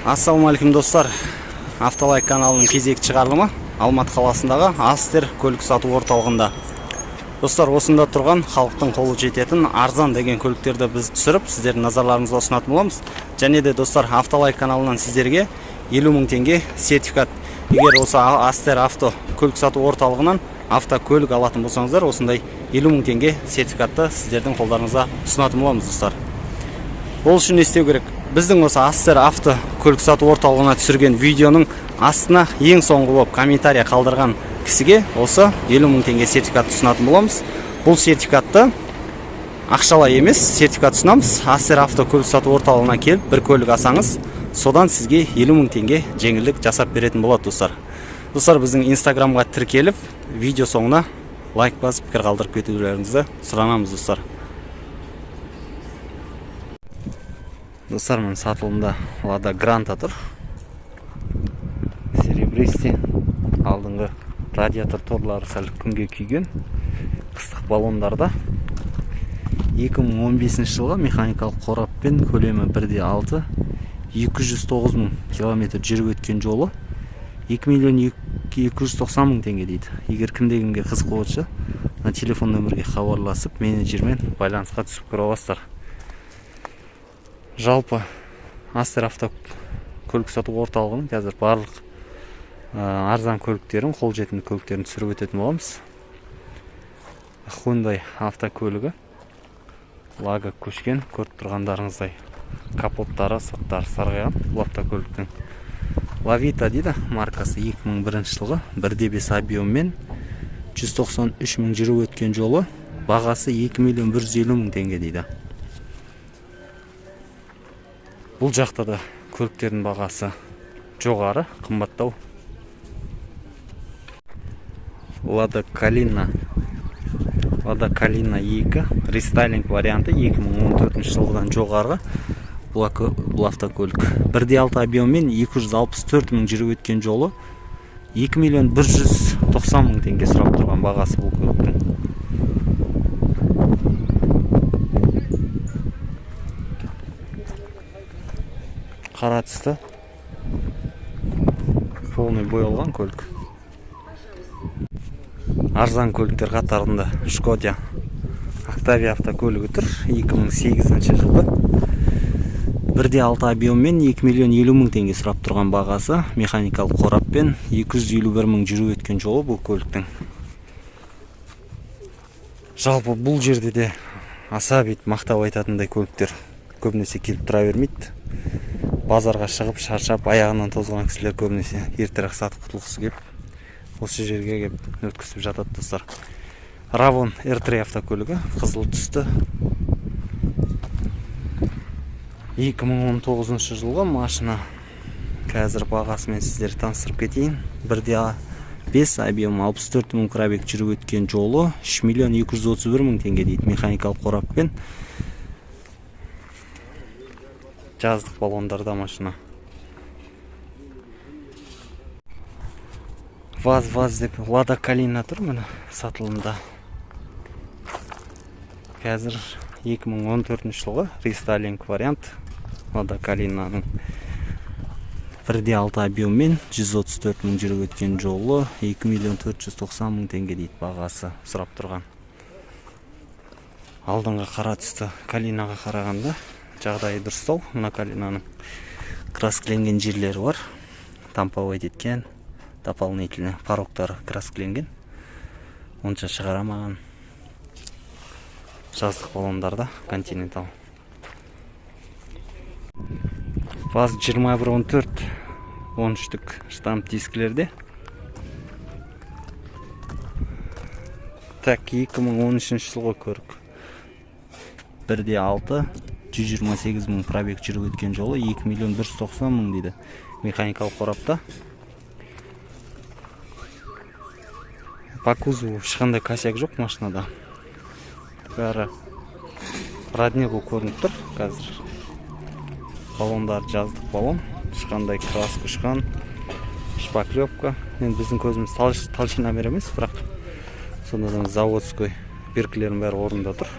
Ассалаумалейкум достар. Автолайк каналының кезекті шығарылымы Алматы қаласындағы Астер көлік сату орталығында. Достар, осында тұрған халықтың қолы жететін арзан деген көліктерді біз түсіріп, сіздердің назарларыңызға ұсынатын боламыз. Және де достар, Автолайк каналынан сіздерге 50 000 теңге сертификат. Егер осы Астер авто көлік сату орталығынан автокөлік алатын болсаңыздар, осындай 50 000 теңге сертификатты сіздердің қолдарыңызға ұсынатын боламыз достар. Ол үшін не істеу керек? Біздің осы Астер авто көлік сату орталығына түсірген видеоның астына ең соңғы болып комментария қалдырған кісіге осы 50 000 теңге сертификатты ұсынатын боламыз. Бұл сертификатты ақшалай емес, сертификат ұсынамыз. Астер авто көлік сату орталығына келіп, бір көлік алсаңыз, содан сізге 50 000 теңге жеңілдік жасап беретін болады достар. Достар, біздің инстаграмға тіркеліп, видео соңына лайк басып, пікір қалдырып кетулеріңізді сұранамыз достар. Достар, мен сатылымда Лада Гранта тұр. Серебристый. Алдыңғы радиатор торлары сәл күнге күйген. Қыстық баллондарда. 2015 жылғы механикалық қораппен көлемі 1.6, 209 000 километр жүріп өткен жолы 2 290 000 теңге дейді. Егер кімде-кімге қызық болса, телефон нөмірге хабарласып, менеджермен байланысқа түсіп көре аласыздар. Жалпы Астер авто көлік сату орталығының қазір барлық арзан көліктерін, қолжетімді көліктерін түсіріп өтетін боламыз. Hyundai автокөлігі лага көшкен, көріп тұрғандарыңыздай капоттары, сырттары сарғайған. Бұл автокөліктің Lavita дейді, маркасы 2001 жылғы 1.5 объеммен 193 000 жүріп өткен жолы, бағасы 2 150 000 теңге дейді. Бұл жақта да көліктердің бағасы жоғары, қымбаттау. Lada Kalina 2 рестайлинг варианты 2014 жылдан жоғарғы бұл автокөлік. 1.6 объеммен 264 000 жүріп өткен жолы 2 190 000 теңге сұрап тұрған бағасы бұл көліктің. Қара түсті, полный боялған көлік. Арзан көліктер қатарында Шкода Octavia автокөлігі тұр. 2008 жылғы 1.6 объеммен 2 50 000 теңге сұрап тұрған бағасы. Механикалық қораппен 251 000 жүріп өткен жолы бұл көліктің. Жалпы бұл жерде де аса бет мақтап айтатындай көліктер көбінесе келіп тұра бермейді. Базарға шығып, шаршап, аяғынан тозған кісілер көбінесе ертерек сатып құтылғысы келіп, осы жерге келіп өткізіп жатады достар. Ravon R3 автокөлігі қызыл түсті. 2019 жылғы машина. Қазір бағасымен сіздерді таныстырып кетейін. 1.5 объем 64 000 пробег жүріп өткен жолы 3 231 000 теңге дейді. Механикалық қораппен. Жаздық баллондарда машина. Ваз деп Lada Kalina тұр міне сатылымда. Қазір 2014 жылғы рестайлинг вариант Lada Kalinaның 1.6 объеммен 134 000 жүріп өткен жолы 2 490 000 теңге дейді бағасы сұрап тұрған. Алдыңғы қара түсті Kalinaға қарағанда жағдайы дұрыстау. Мына Kalinaның краскіленген жерлері бар. Тамповой еткен, дополнительный порогтары краскіленген. Онша шығарамаған. Жаздық баллондарда Continental. ВАЗ 2114 13-тік штамп дискілерде. Так, 2013 жылғы көрік. 1.6 128 000 пробег жүріп өткен жолы 2 190 000 дейді. Механикалық қорапта. По кузову ешқандай косяк жоқ машинада. Бәрі роднегі көрініп тұр қазір. Баллондар жаздық баллон. Ешқандай краска ұшқан, шпаклевка. Енді біздің көзіміз талшина беремес, бірақ сонда заводской беркілердің бәрі орында тұр.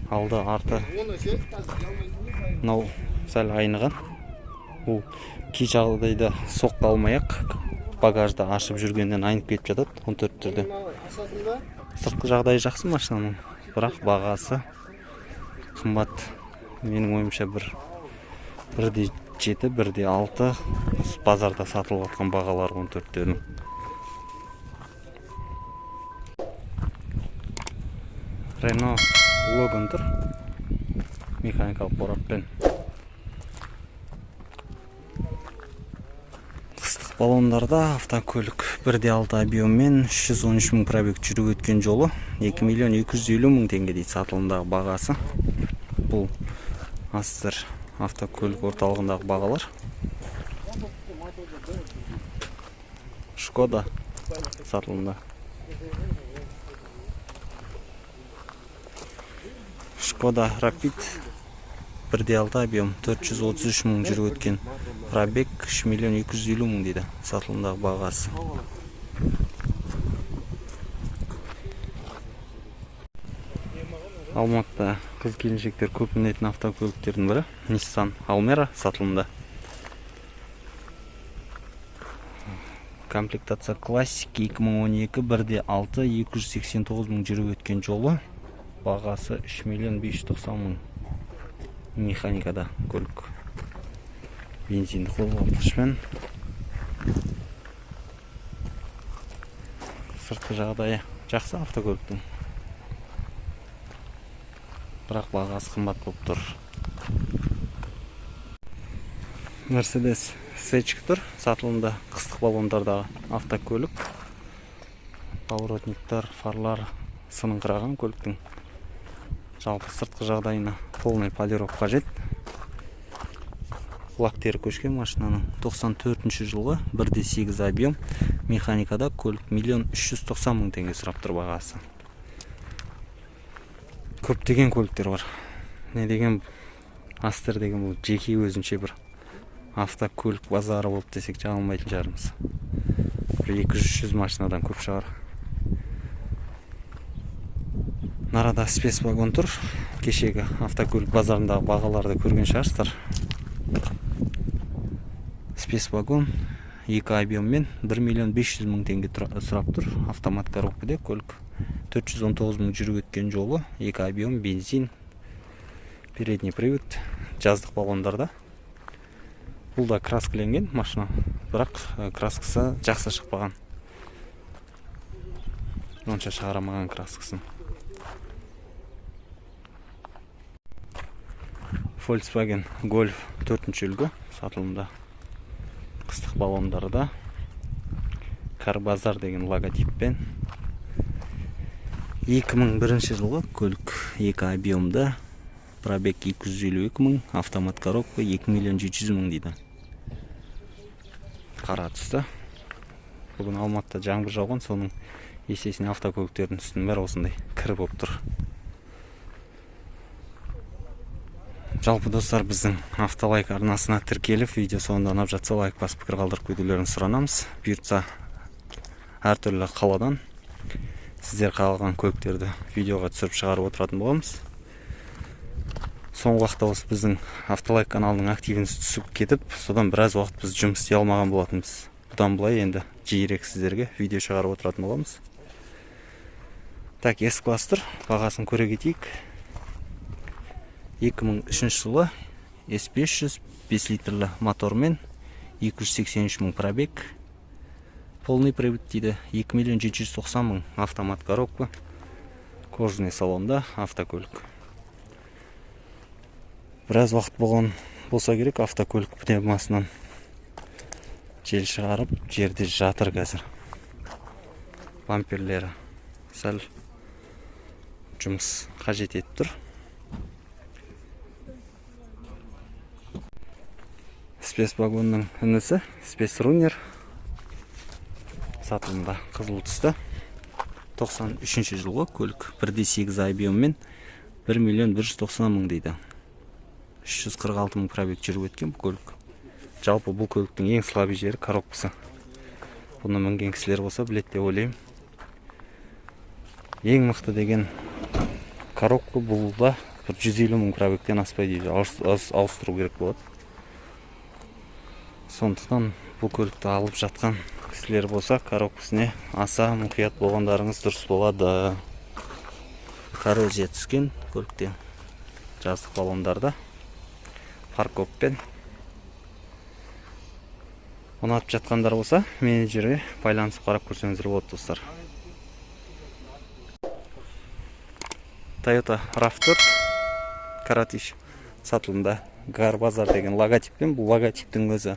Алды арты мынау сәл айныған. Бұл кей жағдайда соққа алмай-ақ багажда ашып жүргеннен айнып кетіп жатады 14-терден. Сыртқы жағдайы жақсы машинаның, бірақ бағасы қымбат. Менің ойымша 1,7, 1,6 базарда сатылып жатқан бағалар 14-тердің. Renault Logan тұр. Механикалық қораппен. Қыстық баллондарда автокөлік 1,6 объеммен 313 мың пробег жүріп өткен жолы 2 миллион 250 мың теңге дейді сатылымдағы бағасы. Бұл Астер автокөлік орталығындағы бағалар. Шкода сатылымда. Шкода Rapid 1,6 объем 433 мың жүріп өткен пробег 3 миллион 250 мың дейді сатылымдағы бағасы. Алматыда қыз-келіншектер көп мінетін автокөліктердің бірі Nissan Almera сатылымда. Комплектация классик 2012 1,6 289 мың жүріп өткен жолы. Бағасы 3 миллион 590 мың. Механикада көлік. Бензинді қозғалтқышпен. Сыртқы жағдайы жақсы автокөліктің. Бірақ бағасы қымбат болып тұр. Mercedes C4 тұр. Сатылымда қыстық баллондардағы автокөлік. Поворотниктар, фарлар сыныңқыраған көліктің. Жалпы сыртқы жағдайына полный полировка қажет. Лактері көшкен машинаның 94 жылғы 1,8 объем. Механикада көлік 1 390 мың теңге сұрап тұр бағасы. Көптеген көліктер бар. Не деген Астер деген бұл жеке өзінше бір автокөлік базары болып десек жаңылмайтын жарымыз. 200-300 машинадан көп шығар. Нарада спец вагон тұр. Кешегі автокөлік базарындағы бағаларды көрген шығарсыздар. Спец вагон 2 объеммен 1 миллион 500 мың теңге сұрап тұр. Автомат коробкада көлік 419 мың жүріп өткен жолы, 2 объем, бензин, передний привод, жаздық баллондарда. Бұл да краскіленген машина, бірақ краскысы жақсы шықпаған. Онша шығарамаған краскысын. Volkswagen Golf 4-ші үлгі сатылымда. Қыстық баллондарда. Карбазар деген логотиппен. 2001 жылғы көлік 2 объемда. Пробег 252 мың, автомат коробка 2 миллион 700 мың дейді. Қара түсті. Бүгін Алматыда жаңбыр жауған, соның есесіне автокөліктердің үстінің бәрі осындай кір болып тұр. Жалпы достар, біздің автолайк арнасына тіркеліп, видео соңында ұнап жатса лайк басып пікір қалдырып қойдыларын сұранамыз. Бұйыртса әртүрлі қаладан сіздер қалған көліктерді видеоға түсіріп шығарып отыратын боламыз. Соңғы уақытта осы біздің автолайк каналының активінсі түсіп кетіп, содан біраз уақыт біз жұмыс істей алмаған болатынбыз. Бұдан былай енді жиірек сіздерге видео шығарып отыратын боламыз. Так, S-класс тұр, бағасын көре кетейік. 2003 жылы S500 5 литрлі мотормен 283 мың пробег. Полный привод дейді, 2 миллион 790 мың, автомат коробка, кожаный салонда автокөлік. Біраз уақыт болған болса керек, автокөлік пневмасынан жел шығарып, жерде жатыр қазір. Бамперлері сәл жұмыс қажет етіп тұр. Спец вагонның інісі, спец рунер сатылымда қызыл түсті. 93 жылғы көлік 1,8 объеммен 1 миллион 190 мың дейді. 346 мың пробег жүріп өткен бұл көлік. Жалпы бұл көліктің ең слабый жері коробкасы. Бұны мінген кісілер болса білет деп ойлаймын. Ең мықты деген коробка бұл да 150 мың пробегтен аспай дейді. Ауыстыру керек болады. Сондықтан бұл көлікті алып жатқан кісілер болса, коробкасіне аса мұқият болғандарыңыз дұрыс болады. Коррозия түскен көліктен жаздық баллондарда паркоппен. Ұнатып жатқандар болса, менеджерге байланысып қарап көрсеңіздер болады, достар. Toyota RAV4 Каратиш сатылымда. Гарбазар деген логотиппен. Бұл логотиптің өзі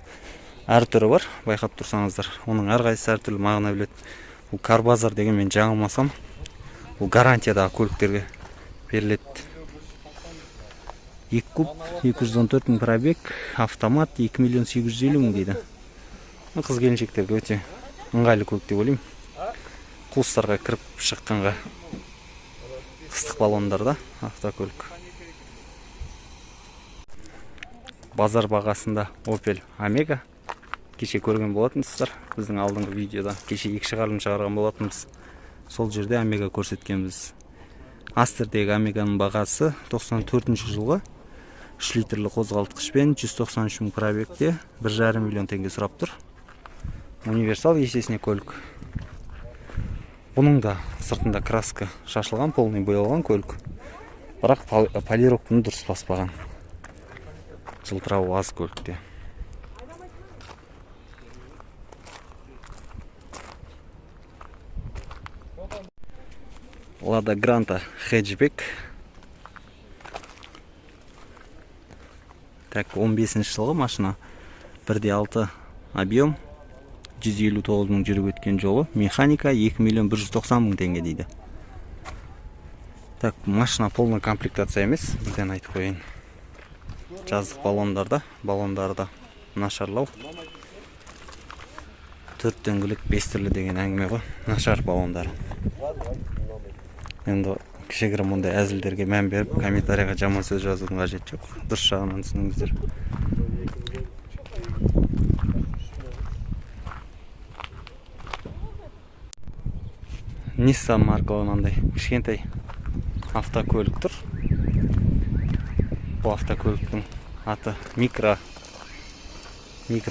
әр түрі бар, байқап тұрсаңыздар. Оның әрқайсысы әртүрлі мағына біледі. Бұл Карбазар деген, мен жаңылмасам, бұл гарантиядағы көліктерге беріледі. 2 куб, 214 мың пробег, автомат 2 миллион 850 мың дейді. Қыз келіншектерге өте ыңғайлы көлік деп ойлаймын. Қуыстарға кіріп шыққанға қыстық баллондарда автокөлік. Базар бағасында Opel Omega. Кеше көрген болатынсыздар. Біздің алдыңғы видеода кеше 2 шығарылым шығарған болатынбыз. Сол жерде Omega көрсеткенбіз. Астердегі Omegaның бағасы 94 жылғы 3 литрлі қозғалтқышпен 193 мың пробегте 1,5 миллион теңге сұрап тұр. Универсал есесіне көлік. Бұның да сыртында краска шашылған, полный боялған көлік. Бірақ полировканы дұрыс баспаған. Жылтырауы аз көлікте. Lada Granta хэтчбек. Так, 15 жылғы машина. 1,6 объем. 159 мың жүріп өткен жолы. Механика 2 миллион 190 мың теңге дейді. Так, машина полный комплектация емес. Бірден айтып қойын. Жаздық баллондарда нашарлау. 4 дөңгелек 5 түрлі деген әңгіме ғой. Нашар баллондар. Енді кішігірім мұндай әзілдерге мән беріп, комментарияға жаман сөз жазудың қажет жоқ. Дұрыс жағынан түсініңіздер. Nissan маркалы мынандай кішкентай автокөлік тұр. Бұл автокөліктің аты микро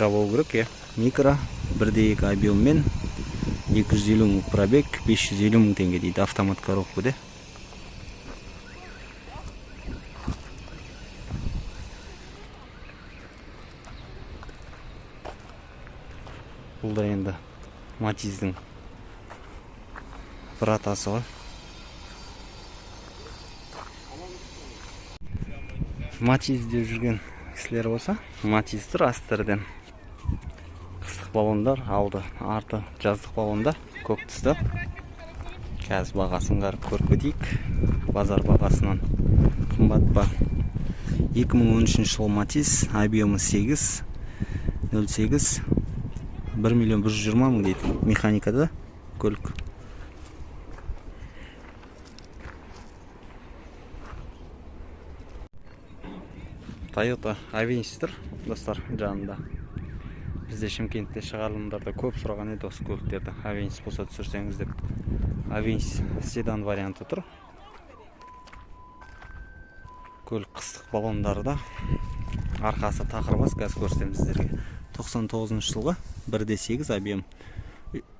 болу керек, микро 1,2 объеммен 250 мың пробег, 550 мың теңге дейді, автомат коробкада. Бұл да енді Матиздің бір атасы ғой. Матиз деп жүрген кісілер болса, Матиз тұр Астерден. Қыстық баллондар алды, арты жаздық баллонда көк түсті. Қазір бағасын қарап көріп өтейік. Базар бағасынан қымбат па. 2013 жылы Матиз, объемы 8, 08, 1 миллион 120 мың дейді. Механикада көлік. Toyota Avensis тұр, достар, жанында. Бізде Шымкентте шығарылымдарда көп сұраған еді осы көліктерді. Avensis болса түсірсеңіз деп. Avensis седан варианты тұр. Көлік қыстық баллондарда. Арқасы тақырбас, газ көрсетеміз сіздерге. 99 жылғы 1,8 объем.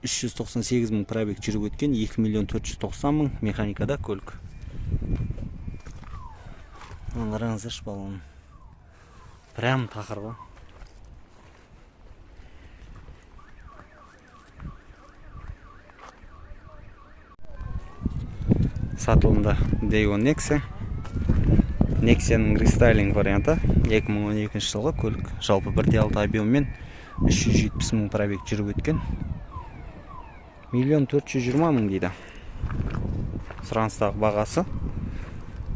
398 мың пробег жүріп өткен, 2 миллион 490 мың механикада көлік. Қараңыздаршы баллон. Прям тақырба. Сатылымда Дейон Nexia. Nexia-ның рестайлинг варианты 2012 жылғы көлік. Жалпы 1,6 объеммен 370 мың пробег жүріп өткен. 1 миллион 420 мың дейді. Сұраныстағы бағасы.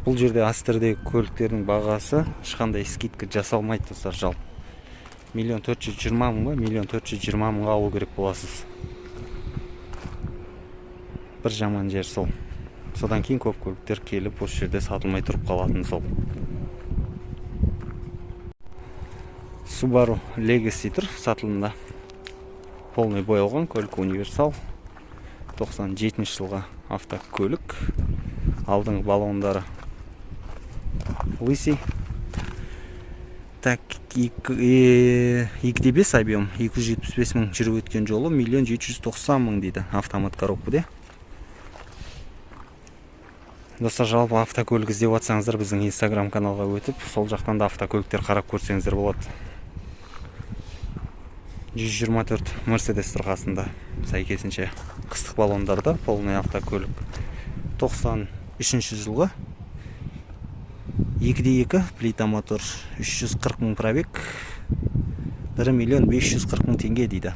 Бұл жерде Астердегі көліктердің бағасы ешқандай скидка жасалмайды, достар, жалпы. 1 миллион 420 мың ба, 1 миллион 420 мыңға алу керек боласыз. Бір жаман жер сол. Содан кейін көп көліктер келіп, осы жерде сатылмай тұрып қалатын сол. Subaru Legacy тұр сатылымда. Полный боялған көлік, универсал. 97 жылғы автокөлік. Алдыңғы баллондары Лысый. Так, 2,5 объем, 275 мың жүріп өткен жолы 1 790 000 дейді. Автомат коробка де. Достар, жалпы автокөлік іздеп жатсаңыздар, біздің Instagram каналға өтіп, сол жақтан да автокөліктер қарап көрсеңіздер болады. 124 Mercedes тұрғасында сәйкесінше қыстық баллондарда полный автокөлік. 93 жылғы 2.2 плита мотор, 340 000 пробег, 1 540 000 теңге дейді.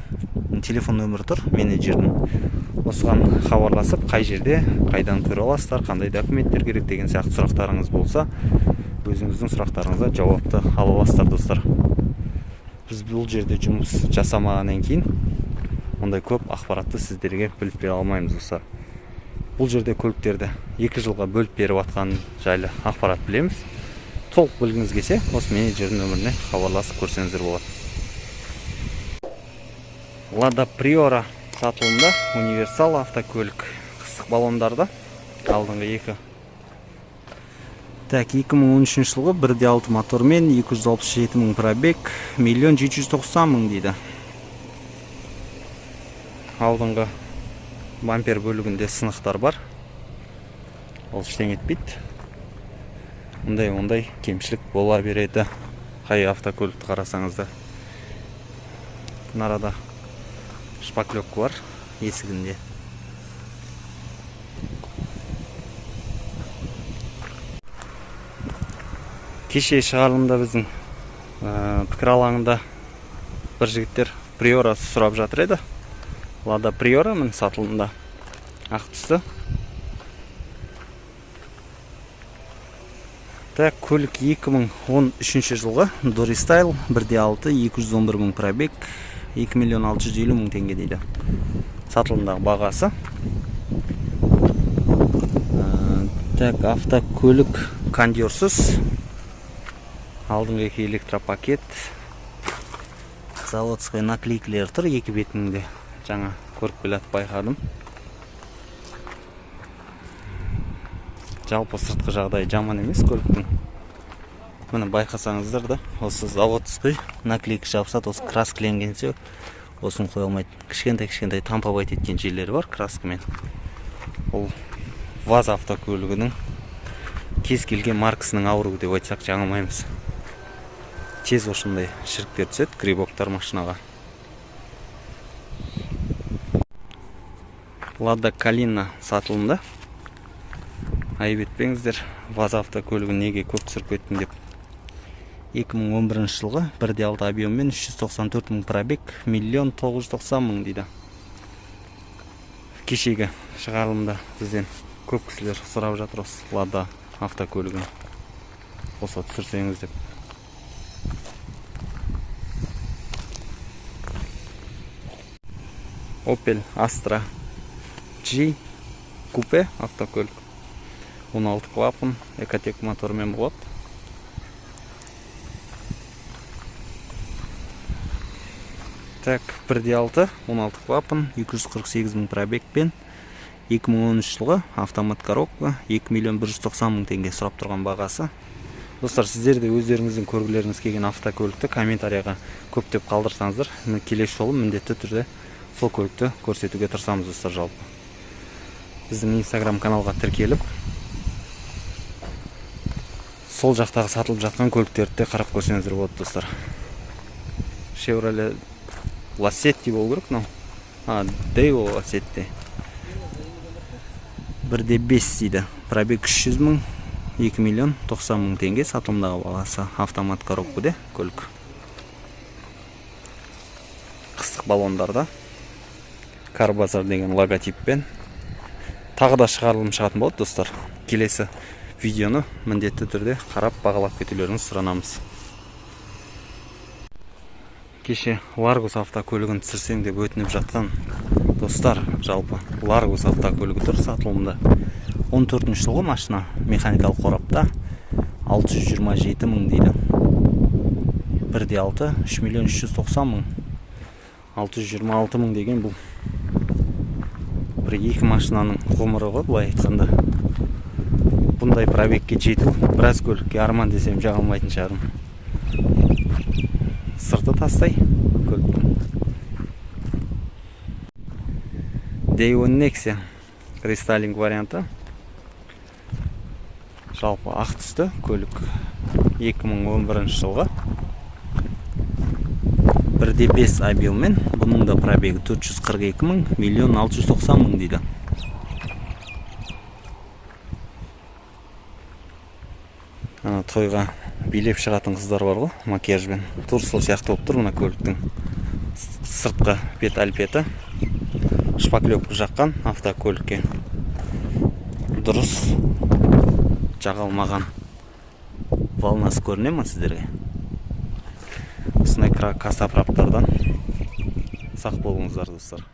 Телефон нөмірі тұр менеджердің. Осыған хабарласып, қай жерде, қайдан көре аласыздар, қандай документтер керек деген сияқты сұрақтарыңыз болса, өзіңіздің сұрақтарыңызға жауапты ала аласыздар, достар. Біз бұл жерде жұмыс жасамағаннан кейін ондай көп ақпаратты сіздерге біліп бере алмаймыз, достар. Бұл жерде көліктерді 2 жылға бөліп беріп жатқан жайлы ақпарат білеміз. Толық білгіңіз келсе, осы менеджердің нөміріне хабарласып көрсеңіздер болады. Lada Priora сатылымда универсал автокөлік. Қысық баллондарда алдыңғы 2. Так, 2013 жылғы 1.6 мотормен 267 000 пробег, 1 790 000 дейді. Алдыңғы бампер бөлігінде сынықтар бар. Ол ештеңе етпейді. Ондай кемшілік бола береді. Қай автокөлікті қарасаңызда. Нарада шпаклёк бар есігінде. Кеше шығарылымда біздің пікір алаңында бір жігіттер Priora сұрап жатыр еді. Lada Priora мін сатылымда ақ түсті. Так, көлік 2013 жылғы Duristyle 1.6 211 000 пробег, 2 650 000 теңге дейді. Сатылымдағы бағасы. Так, автокөлік кондерсыз. Алдыңғы 2 электропакет. Заводской наклейкілер тұр, 2 бетінде. Жаңа көріп келат байқадым. Жалпы сыртқы жағдай жаман емес көліктің. Міне байқасаңыздар да, осы заводской наклейка жабысады, осы краскіленгенсе осын қоя алмайды. Кішкентай тампабайт еткен жерлері бар краскымен. Ол ВАЗ автокөлігінің кез келген маркасының ауруы деп айтсақ жаңылмаймыз. Тез осындай шіріктер түседі грибоктар машинаға. Lada Kalina сатылымда. Айып етпеңіздер, ВАЗ автокөлігін неге көп түсіріп кеттім деп. 2011 жылғы 1.6 объеммен 394 000 пробег, 1 990 000 дейді. Кешегі шығарылымда бізден көп кісілер сұрап жатыр осы Lada автокөлігін осы түсірсеңіз деп. Opel Astra G купе автокөлік. 16 клапан, экотек мотормен болады. Так, 1.6, 16 клапан, 248 000 пробегпен, 2013 жылғы автомат коробка, 2 190 000 теңге сұрап тұрған бағасы. Достар, сіздер де өздеріңіздің көргілеріңіз келген автокөлікті комментарияға көптеп қалдырсаңыздар, келесі жолы міндетті түрде сол көлікті көрсетуге тырысамыз, достар. Жалпы біздің Instagram каналға тіркеліп, сол жақтағы сатылып жатқан көліктерді қарап көрсеңіздер болады, достар. Chevrolet Lacetti болу керек, мынау. Devo Lacetti. 1.5 дейді. Пробег 300 000, 2 90 000 теңге сатылымдағы бағасы. Автомат коробкаде көлік. Қыстық баллондарда Карбазар деген логотиппен. Тағы да шығарылым шығатын болады, достар. Келесі видеоны міндетті түрде қарап бағалап кетулеріңіз сұранамыз. Кеше Largus автокөлігін түсірсең деп өтініп жатқан достар, жалпы Largus автокөлігі тұр сатылымда. 14 жылғы машина, механикалық қорапта 627 000 дейді. 1.6 3 390 000. 626 000 деген бұл бір екі машинаның ғұмыры ғой, былай айтқанда. Бұндай пробегке жету біраз көлікке арман десем жағылмайтын шығарым. сырты тастай көліктің. Day1 Nexia кристаллинг варианты. Жалпы ақ түсті көлік 2011 жылғы. 1.5 объеммен, бұның да пробегі 442 мың, 1 690 мың дейді. Тойға билеп шығатын қыздар бар ғой, макияжбен. Тур сол сияқты болып тұр мына көліктің. Сыртқы бет әлпеті. Шпаклевка жаққан автокөлікке. Дұрыс жағалмаған волнасы көріне ма сіздерге? Осындай касса праптардан сақ болыңыздар достар.